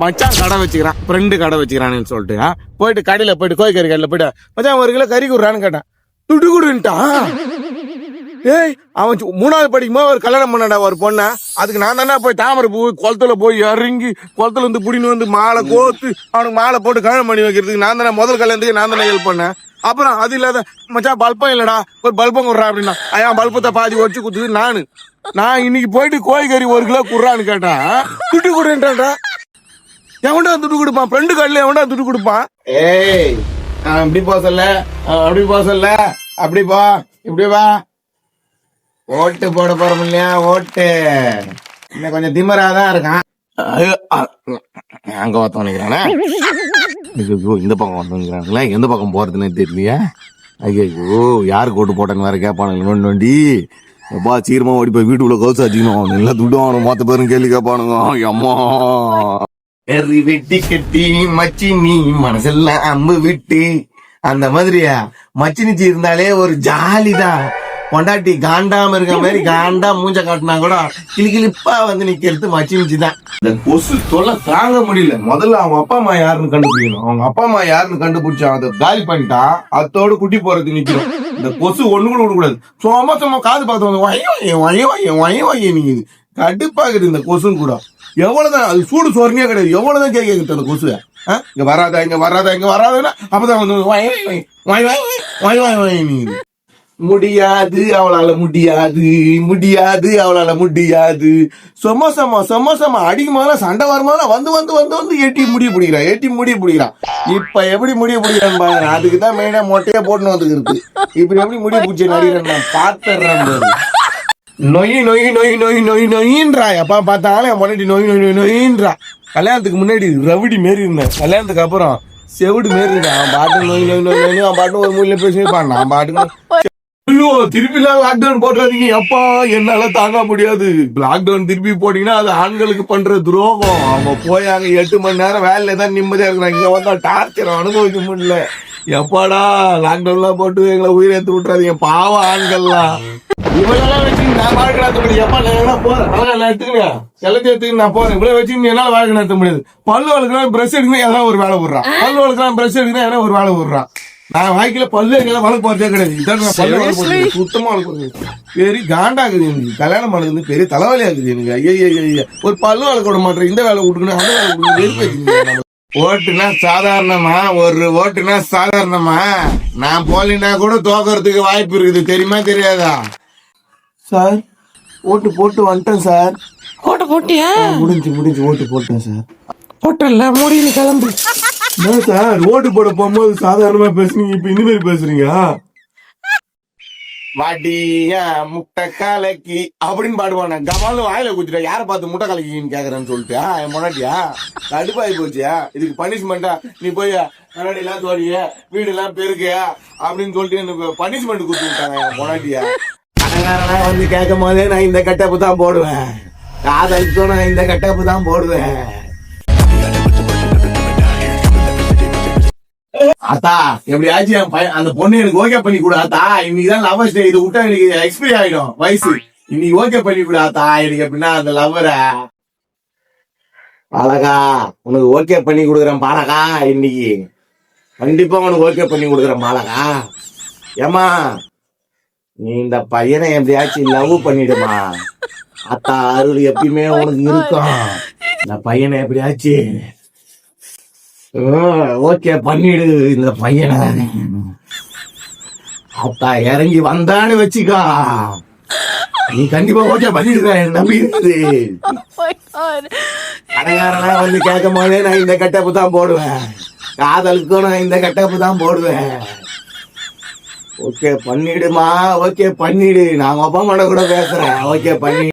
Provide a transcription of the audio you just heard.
மச்சான் கடை வச்சுக்கிறான், ஃப்ரெண்டு கடை வச்சுக்கிறான்னு சொல்லிட்டு போயிட்டு கடையில போயிட்டு கோழிக்கறி கடையில போயிட்டு மச்சான் 1 கிலோ கறி குடுறான்னு கேட்டேன். துட்டு குடுன்ட்டான். ஏய் அவன் 3வது படிக்கும்போது ஒரு கல்யாணம் பண்ணடா ஒரு பொண்ண. அதுக்கு நான் தானே போய் தாமரை பூ குளத்துல போய் இறங்கி குளத்துல இருந்து புடின்னு வந்து மாலை கோத்து அவனுக்கு மாலை போட்டு கல்யாணம் பண்ணி வைக்கிறதுக்கு நான் தானே முதல் கல்யாணத்துக்கு நான் தானே ஹெல்ப் பண்ணேன். அப்புறம் அது இல்லாத மச்சான் பல்பம் இல்லடா ஒரு பல்பம் குடுறா அப்படின்னா என் பல்பத்தை பாதி ஒடிச்சு குடுத்தது நான் இன்னைக்கு போயிட்டு கோழிக்கறி 1 கிலோ குடுறான்னு கேட்டா துட்டு குடுன்றான்டா. எவன்டா துட்டு கொடுப்பான்? ஃப்ரெண்டு கடையில எவன்டா துட்டு கொடுப்பான்? ஏய் அப்படி போ சொல்ல, அப்படி போ சொல்ல, அப்படி போ இப்படி வா. ஓட்டு போட போறோம் இல்லையா? ஓட்டு இன்னும் கொஞ்சம் திமராதான் இருக்கான். அங்க ஒருத்தன் நினைக்கிறானே, இந்த பக்கம் ஒருத்தன் நினைக்கிறாங்களா? எந்த பக்கம் போறதுன்னு தெரியலையா? ஐயோ யாருக்கு ஓட்டு போட்டேன்னு வேற கேட்பானுங்க. நோண்டி எப்பா சீரமா ஓடி போய் வீட்டுக்குள்ள கவுச்சு வச்சுக்கணும். நல்லா துட்டு வாங்கணும், மொத்த பேரும் கேள்வி கேட்பானுங்க. அம்மா வெறி வெட்டி கட்டி மச்சினி மனசெல்லாம் அம்பு விட்டு அந்த மாதிரியா மச்சினிச்சி இருந்தாலே ஒரு ஜாலிதான். பொண்டாட்டி காண்டாம இருக்க மாதிரி காண்டா மூஞ்ச காட்டினா கூட கிளிப்பா வந்து நிக்கிறது மச்சினிச்சி தான். இந்த கொசு தொல்லை தாங்க முடியல. முதல்ல அவங்க அப்பா அம்மா யாருன்னு கண்டுபிடிக்கணும். அவங்க அப்பா அம்மா யாருன்னு கண்டுபிடிச்சா அதை காலி பண்ணிட்டா அதோட குட்டி போறது நிக்கணும். இந்த கொசு ஒண்ணு கூட விடக்கூடாது. சும்மா காது பார்த்து வந்து வய நீங்க கடுப்பாக்குது இந்த கொசுன்னு கூட. எவ்வளவுதான் அது சூடு சோர்னியா கிடையாது. எவ்வளவுதான் கேட்க அந்த கொசு இங்க வராதா இங்க வராதா இங்க வராதுன்னா அப்பதான் வந்து முடியாது அவளால முடியாது முடியாது அவளால முடியாது. சொமசமா அடிக்கும் போதெல்லாம் சண்டை வரும்போது வந்து வந்து வந்து வந்து எட்டி முடிய பிடிக்கிறான். இப்ப எப்படி முடிய பிடிக்கிறான்னு பாருங்க. அதுக்குதான் மெயினா மொட்டையா போட்டுன்னு வந்து இருக்கு. இப்ப எப்படி முடிய பிடிச்ச நடிகர் நான் பாத்துறேன். நொயின்றா எப்பா பார்த்தாலும் என் முன்னாடி நொயின்றா. கல்யாணத்துக்கு முன்னாடி ரவுடி மாரி இருந்தேன். கல்யாணத்துக்கு அப்புறம் செவிடு மாரி இருந்தேன். அவன் பாட்டு நொய் அவன் பாட்டு ஒரு மூலையில பேசிப்பான். நான் பாட்டுக்கு ஐயோ திருப்பி லாக்டவுன் போட்டுறாதீங்க எப்பா, என்னால தாங்க முடியாது. லாக்டவுன் திருப்பி போட்டீங்கன்னா அது ஆண்களுக்கு பண்ற துரோகம். அவங்க போய் அங்க 8 மணி நேரம் வேலையில தான் நிம்மதியா இருக்கிறாங்க. இங்க வந்தா டார்ச்சர் அனுபவிக்க முடியல. எப்பாடா லாக்டவுன்லாம் போட்டு எங்களை உயிரேத்து விட்டுறாதீங்க பாவம் ஆண்கள்லாம். இவெல்லாம் வச்சு நான் வாழ்க்கை நடத்த முடியும். எப்பா நான் போறேன் எடுத்துக்கிறேன் எல்லாத்தையும் எடுத்துக்கிட்டு நான் போறேன். இவ்வளவு வச்சு என்னால வாழ்க்கை நடத்த முடியாது. பல்லு வளர்க்கலாம் பிரஷ் எடுக்கணும் ஏதாவது ஒரு வேலை விடுறான். பல்லு வளர்க்கலாம் பிரஷ் எடுக்கணும் ஏதாவது ஒரு வேலை விடுறான். நான் வாழ்க்கையில பல்லு எங்கெல்லாம் வளர்க்க போறதே கிடையாது. இதான் பல்லு வளர்க்க சுத்தமா வளர்க்க பெரிய காண்டாகுது எனக்கு. கல்யாணம் பண்ணது பெரிய தலைவலி ஆகுது எனக்கு. ஐயா ஒரு பல்லு வளர்க்க விட மாட்டேன். இந்த வேலை விட்டுக்கணும் அந்த வேலை விட்டுக்கணும். ஓட்டுனா சாதாரணமா ஒரு ஓட்டுனா சாதாரணமா நான் போலினா கூட தோக்கறதுக்கு வாய்ப்பு இருக்குது. தெரியுமா தெரியாதா? சார் ஓட்டு போட்டு வந்துட்டேன் சார். ஓட்டு போட்டியா? முடிஞ்சு ஓட்டு போட்டேன் சார். போட்டல முடியல கிளம்பு. சார் ஓட்டு போட போகும்போது சாதாரணமா பேசுறீங்க, இப்ப இந்த மாதிரி பேசுறீங்க. வாடியா முட்டை கலக்கி அப்படின்னு பாடுவானே. கமாலும் வாயில குத்திட்டா யார பார்த்து முட்டை கலக்கின்னு கேக்குறேன்னு சொல்லிட்டு என் முன்னாடியா கடுப்பாயி போச்சியா. இதுக்கு பனிஷ்மெண்டா நீ போய் கண்ணாடி எல்லாம் தோடிய வீடு எல்லாம் பெருக்கியா அப்படின்னு சொல்லிட்டு எனக்கு பனிஷ்மெண்ட் குடுத்து விட்டாங்க என் முன்னாடியா. வந்து கேட்கும் போதே நான் இந்த கட்டப்பு தான் போடுவேன். காதலுக்கும் நான் இந்த கட்டப்பு தான் போடுவேன். அத்தா எப்படியாச்சும் என் பையன் அந்த பொண்ணு எனக்கு ஓகே பண்ணி கொடு ஆத்தா. இன்னைக்குதான் லவர்ஸ் டே. இது விட்டா எனக்கு எக்ஸ்பைரி ஆயிடும் வயசு. இன்னைக்கு ஓகே பண்ணி கொடு ஆத்தா. எனக்கு எப்படின்னா அந்த லவ்வர பாலகா உனக்கு ஓகே பண்ணி கொடுக்குறேன் பாலகா. இன்னைக்கு கண்டிப்பா உனக்கு ஓகே பண்ணி கொடுக்குறேன் பாலகா. ஏமா நீ இந்த பையனை எப்படியாச்சும் லவ் பண்ணிடுமா. அத்தா அருள் எப்பயுமே உனக்கு இருக்கும். இந்த பையனை எப்படியாச்சும் ஓகே பண்ணிடு. இந்த பையனை அத்தா இறங்கி வந்தான்னு வச்சுக்கா நீ கண்டிப்பா ஓகே பண்ணிடுற நம்பி இருக்குது. கடைக்காரனா வந்து கேட்கும் போதே நான் இந்த கட்டப்பு தான் போடுவேன். காதலுக்கும் நான் இந்த கட்டப்பு தான் போடுவேன். ஓகே பண்ணிடுமா. ஓகே பண்ணிடு. நான் அப்பா அம்மா கூட பேசுறேன். ஓகே பண்ணி